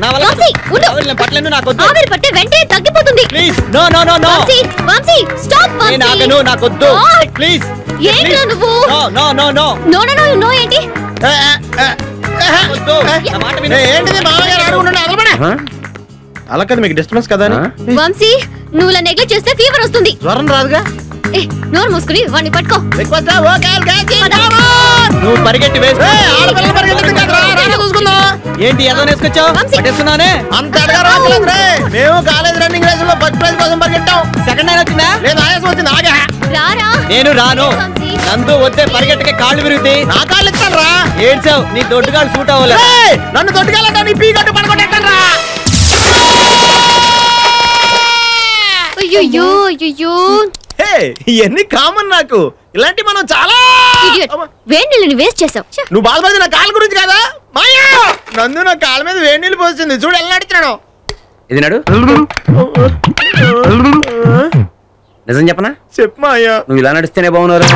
నా వల్ల నేను పట్టలేను, నాకు వద్దు. ఆవిరి పట్టే వెంటనే తగ్గిపోతుంది. Please no no no no Vamshi stop Vamshi. నేను ఆగను, నాకు వద్దు. ప్లీజ్ ఏంటో నువ్వు? No no no no no no no no ఏంటి? వద్దు, నా మాట విను. ఏంటిది మామయ్య అడుగుండండి అదలబడే. అలా కదా మీకు డిస్టర్బెన్స్ కదా అని. వంశీ నువ్వు ఇలా నెగ్లెక్ట్ చేస్తే ఫీవర్ వస్తుంది. జ్వరం రాదుగా. నోరు మూసుకుని వాడిని పట్టుకో. నువ్వు పరిగెట్టి వేసుకో. చూసుకుందాం. ఏంటి ఏదో వేసుకొచ్చావు? పట్టేస్తున్నానే. అంత మేము కాలేజ్ రన్నింగ్ రేస్ లో ఫస్ట్ ప్రైజ్ కోసం పరిగెట్టాం. సెకండ్ అయినా వచ్చిందా? లేదు ఆయాసం వచ్చింది. ఆగా రారా. నేను రాను. నందు వద్దే, పరిగెట్టకే కాళ్ళు విరుగుతాయి. నా కాళ్ళు ఇస్తాను రా. ఏడ్చావు, నీ దొడ్డుగాళ్ళు సూట్ అవ్వలే. నన్ను దొడ్డుకెళ్ళంటే నీ పీ గట్టు పడుకుంటాను రా. అయ్యో అయ్యో ఇవన్నీ కామన్ నాకు. ఇలాంటి మనం చాలా వేడి నీళ్ళని వేస్ట్ చేసావు. నువ్వు బాధపడి నా కాళ్ళ గురించి కదా మాయా. నందు నా కాళ్ళ మీద వేడి నీళ్ళు పోస్తుంది చూడు ఎలా నడుతున్నాడు. ఇది నడు. నిజం చెప్పనా? చెప్పు మాయా. నువ్వు ఇలా నడిస్తేనే బాగున్నారు.